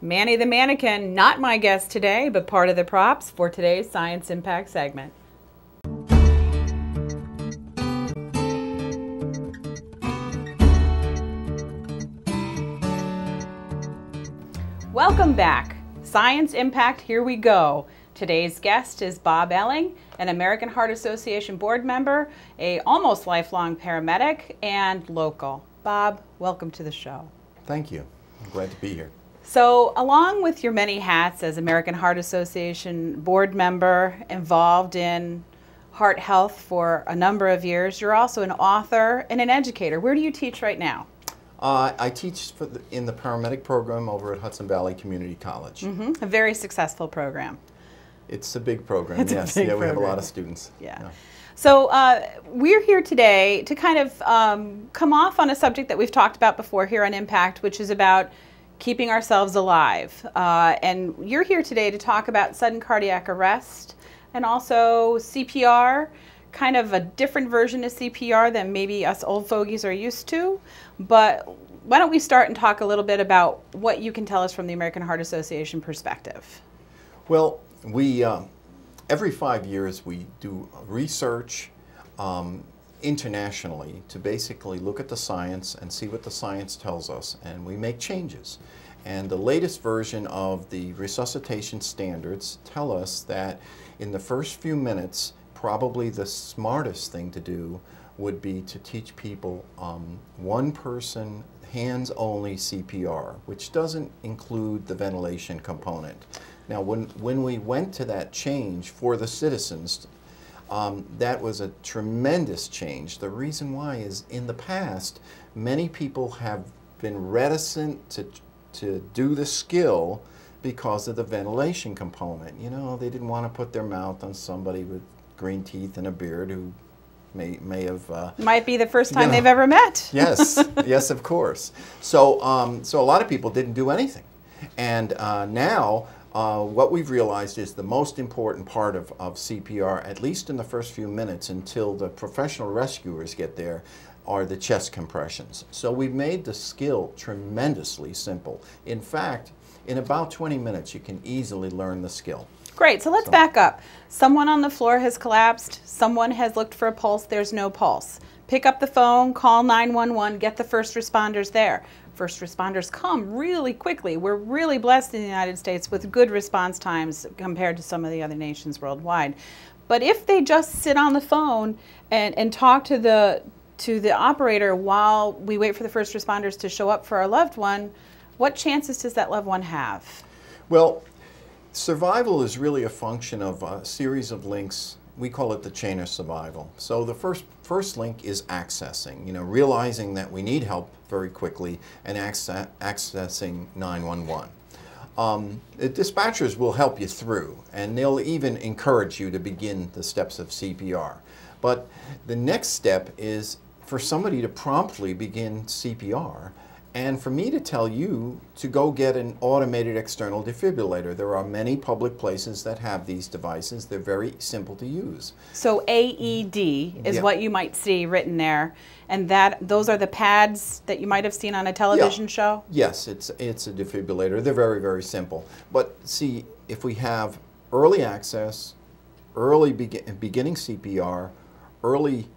Manny the Mannequin, not my guest today, but part of the props for today's Science Impact segment. Welcome back. Science Impact, here we go. Today's guest is Bob Elling, an American Heart Association board member, a almost lifelong paramedic, and local. Bob, welcome to the show. Thank you. I'm glad to be here. So, along with your many hats as American Heart Association board member, involved in heart health for a number of years, you're also an author and an educator. Where do you teach right now? I teach in the paramedic program over at Hudson Valley Community College. A very successful program. It's a big program, It's yes. a big We have a program. lot of students. Yeah. So we're here today to kind of come off on a subject that we've talked about before here on Impact, which is about keeping ourselves alive. And you're here today to talk about sudden cardiac arrest and also CPR, kind of a different version of CPR than maybe us old fogies are used to. But why don't we start and talk a little bit about what you can tell us from the American Heart Association perspective? Well, we every 5 years we do research internationally to basically look at the science and see what the science tells us, and we make changes. And the latest version of the resuscitation standards tell us that in the first few minutes, probably the smartest thing to do would be to teach people one person, hands only CPR, which doesn't include the ventilation component. Now, when we went to that change for the citizens, that was a tremendous change. The reason why is in the past, many people have been reticent to do the skill because of the ventilation component. You know, they didn't want to put their mouth on somebody with green teeth and a beard who may have... Might be the first time they've ever met. Yes, yes, of course. So, so a lot of people didn't do anything. And now, what we've realized is the most important part of CPR, at least in the first few minutes until the professional rescuers get there, are the chest compressions. So we've made the skill tremendously simple. In fact, in about 20 minutes, you can easily learn the skill. Great, so let's back up. Someone on the floor has collapsed, someone has looked for a pulse, there's no pulse. Pick up the phone, call 911, get the first responders there. First responders come really quickly. We're really blessed in the United States with good response times compared to some of the other nations worldwide. But if they just sit on the phone and talk to the operator while we wait for the first responders to show up for our loved one, what chances does that loved one have? Well, survival is really a function of a series of links. We call it the chain of survival. So the first link is accessing, you know, realizing that we need help very quickly and accessing 911. The dispatchers will help you through, and they'll even encourage you to begin the steps of CPR. But the next step is for somebody to promptly begin CPR, and for me to tell you to go get an automated external defibrillator. There are many public places that have these devices. They're very simple to use. So AED is Yeah. what you might see written there, and those are the pads that you might have seen on a television show? Yes, it's a defibrillator. They're very, very simple. But see, if we have early access, early beginning CPR, early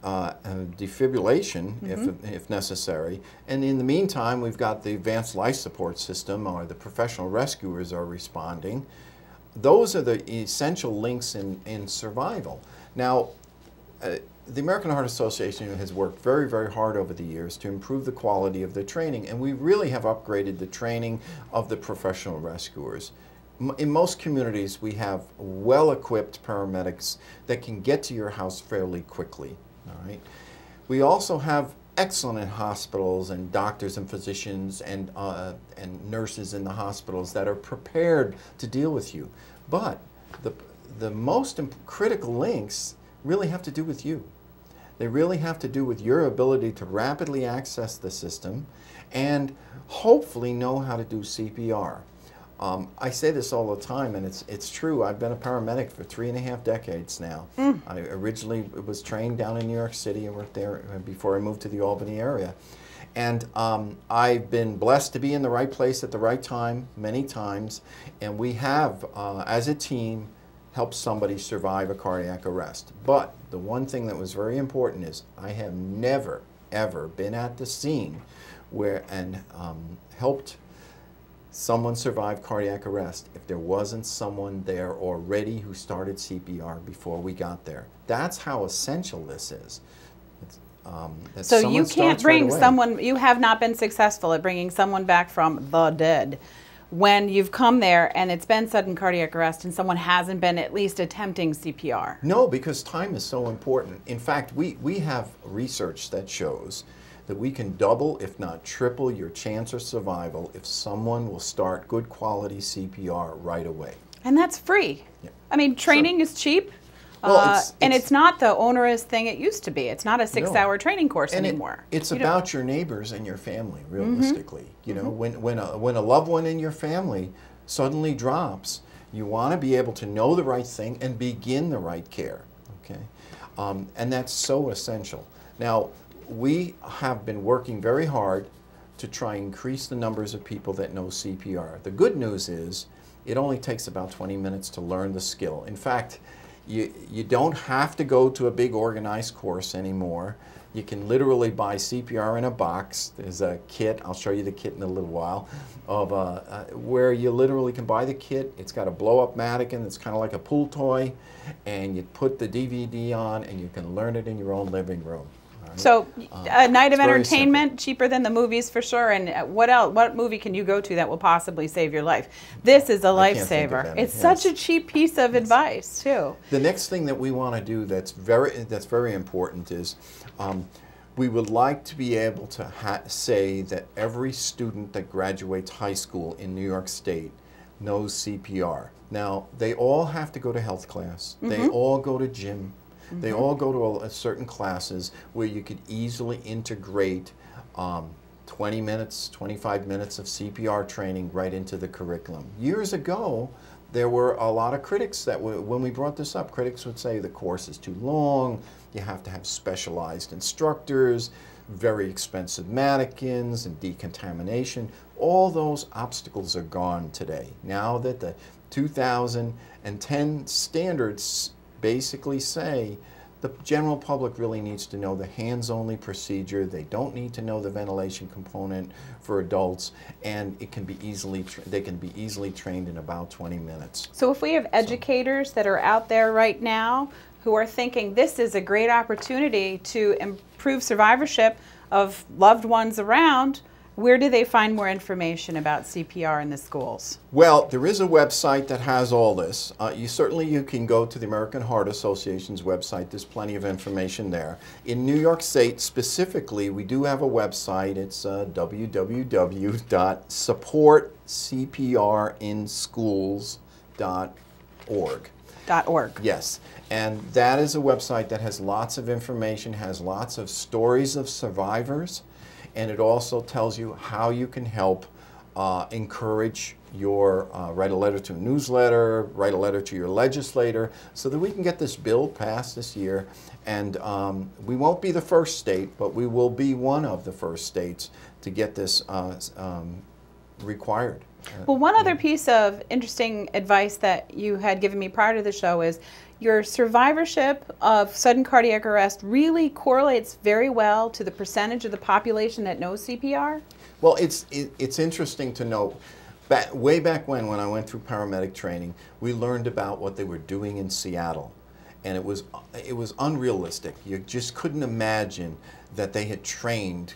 defibrillation if necessary, and in the meantime we've got the advanced life support system, or the professional rescuers are responding. Those are the essential links in survival. Now, the American Heart Association has worked very, very hard over the years to improve the quality of the training, and we really have upgraded the training of the professional rescuers. In most communities, we have well-equipped paramedics that can get to your house fairly quickly. All right. We also have excellent hospitals and doctors and physicians and nurses in the hospitals that are prepared to deal with you. But the most critical links really have to do with you. They really have to do with your ability to rapidly access the system and hopefully know how to do CPR. I say this all the time, and it's true. I've been a paramedic for 3.5 decades now. I originally was trained down in New York City and worked there before I moved to the Albany area. And I've been blessed to be in the right place at the right time many times, and we have, as a team, helped somebody survive a cardiac arrest. But the one thing that was very important is I have never, ever been at the scene where helped someone survive cardiac arrest if there wasn't someone there already who started CPR before we got there. That's how essential this is. So you can't bring someone, you have not been successful at bringing someone back from the dead when you've come there and it's been sudden cardiac arrest and someone hasn't been at least attempting CPR. No, because time is so important. In fact, we have research that shows that we can double, if not triple, your chance of survival if someone will start good quality CPR right away. And that's free. Yeah. I mean, training is cheap. Well, and it's not the onerous thing it used to be. It's not a 6-hour training course and anymore. It's about your neighbors and your family, realistically. You know, when a loved one in your family suddenly drops, you want to be able to know the right thing and begin the right care. Okay, and that's so essential. Now, we have been working very hard to try and increase the numbers of people that know CPR. The good news is it only takes about 20 minutes to learn the skill. In fact, you don't have to go to a big organized course anymore. You can literally buy CPR in a box. There's a kit, I'll show you the kit in a little while, of where you literally can buy the kit. It's got a blow-up mannequin that's kind of like a pool toy, and you put the DVD on and you can learn it in your own living room. Right? So a night of entertainment, cheaper than the movies for sure. And what else? What movie can you go to that will possibly save your life? This is a lifesaver. It's such a cheap piece of advice too. The next thing that we want to do that's very important is we would like to be able to say that every student that graduates high school in New York State knows CPR. Now, they all have to go to health class. They all go to gym. They all go to certain classes where you could easily integrate 20 minutes, 25 minutes of CPR training right into the curriculum. Years ago, there were a lot of critics that when we brought this up, critics would say the course is too long, you have to have specialized instructors, very expensive mannequins and decontamination. All those obstacles are gone today. Now that the 2010 standards basically say the general public really needs to know the hands-only procedure. They don't need to know the ventilation component for adults, and it can be they can be easily trained in about 20 minutes. So if we have educators that are out there right now who are thinking this is a great opportunity to improve survivorship of loved ones around, where do they find more information about CPR in the schools? Well, there is a website that has all this. You can go to the American Heart Association's website. There's plenty of information there. In New York State specifically, we do have a website. It's www.supportcprinschools.org. .org. Yes, and that is a website that has lots of information, has lots of stories of survivors, and it also tells you how you can help encourage your, write a letter to a newsletter, write a letter to your legislator, so that we can get this bill passed this year. And we won't be the first state, but we will be one of the first states to get this required. Well, one other piece of interesting advice that you had given me prior to the show is your survivorship of sudden cardiac arrest really correlates very well to the percentage of the population that knows CPR? Well, it's interesting to know. Way back when I went through paramedic training, we learned about what they were doing in Seattle. And it was unrealistic. You just couldn't imagine that they had trained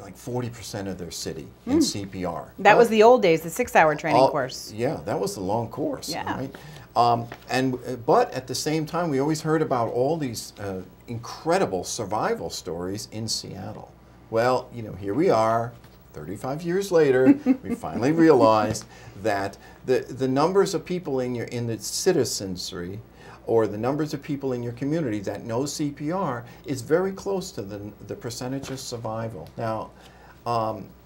like 40% of their city in CPR. That was the old days, the 6-hour training course. Yeah, that was the long course. Yeah. Right? But at the same time, we always heard about all these incredible survival stories in Seattle. Well, here we are, 35 years later, we finally realized that the numbers of people in the citizenry, or the numbers of people in your community that know CPR, is very close to the percentage of survival. Now,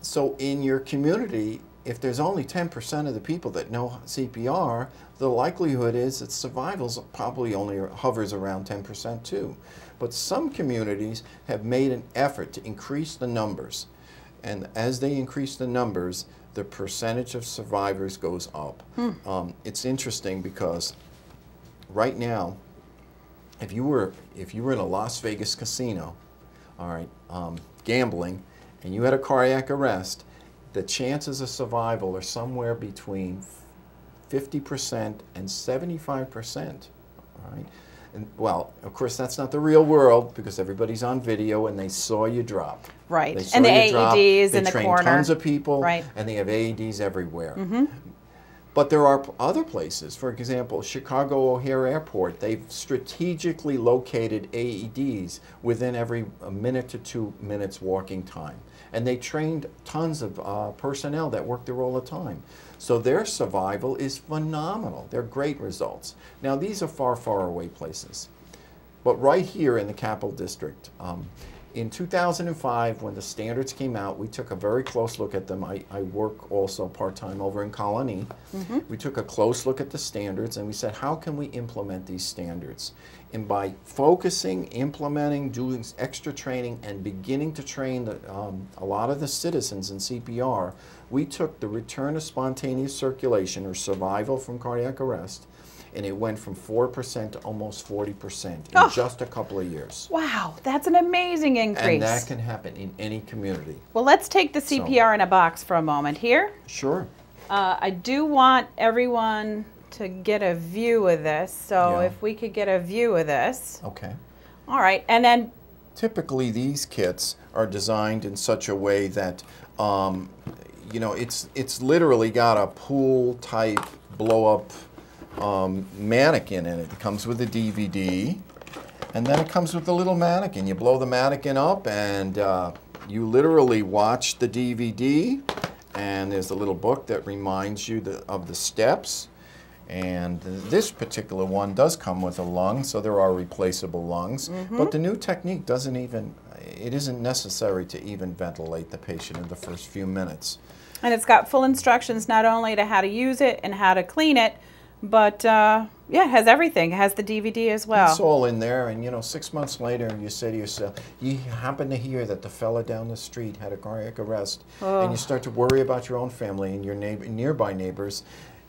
so in your community, if there's only 10% of the people that know CPR, the likelihood is that survival probably only hovers around 10% too. But some communities have made an effort to increase the numbers. and as they increase the numbers, the percentage of survivors goes up. It's interesting because right now, if you were in a Las Vegas casino, all right, gambling, and you had a cardiac arrest, the chances of survival are somewhere between 50% and 75%. All right, and well, of course, that's not the real world because everybody's on video and they saw you drop. Right, They saw and the you drop. AEDs in the They corner. train tons of people, right, and they have AEDs everywhere. But there are other places, for example, Chicago O'Hare Airport, they've strategically located AEDs within every minute to 2 minutes walking time. And they trained tons of personnel that work there all the time. So their survival is phenomenal. They're great results. Now these are far, far away places. But right here in the Capital District, in 2005, when the standards came out, we took a very close look at them. I work also part-time over in Colony. We took a close look at the standards and we said, how can we implement these standards? And by focusing, implementing, doing extra training, and beginning to train a lot of the citizens in CPR, we took the return of spontaneous circulation, or survival from cardiac arrest, and it went from 4% to almost 40% in just a couple of years. Wow, that's an amazing increase. And that can happen in any community. Well, let's take the CPR in a box for a moment here. Sure. I do want everyone to get a view of this, so if we could get a view of this. Okay. All right, and then typically these kits are designed in such a way that you know, it's literally got a pool type blow up mannequin in it. It comes with a DVD, and then it comes with a little mannequin. You blow the mannequin up, and you literally watch the DVD, and there's a little book that reminds you of the steps. And this particular one does come with a lung, so there are replaceable lungs. But the new technique it isn't necessary to even ventilate the patient in the first few minutes. And it's got full instructions not only to how to use it and how to clean it, but yeah, it has everything. It has the DVD as well. It's all in there, and you know, 6 months later, you say to yourself, you happen to hear that the fella down the street had a cardiac arrest, and you start to worry about your own family and your nearby neighbors.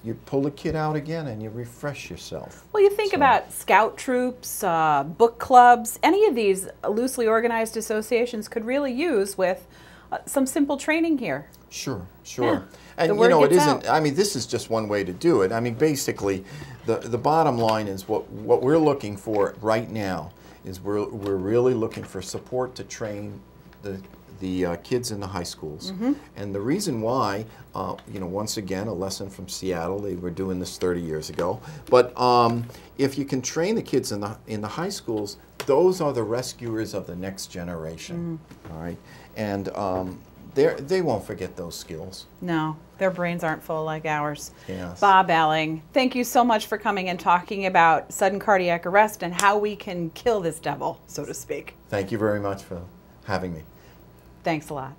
You pull the kit out again and you refresh yourself. Well, you think about scout troops, book clubs, any of these loosely organized associations could really use with some simple training here. Sure, sure. Yeah. And you know, it isn't, I mean, this is just one way to do it. I mean, basically, the bottom line is what we're looking for right now is we're really looking for support to train the kids in the high schools. And the reason why, you know, once again, a lesson from Seattle, they were doing this 30 years ago, but if you can train the kids in the high schools, those are the rescuers of the next generation, all right? And they won't forget those skills. No, their brains aren't full like ours. Yes. Bob Elling, thank you so much for coming and talking about sudden cardiac arrest and how we can kill this devil, so to speak. Thank you very much for having me. Thanks a lot.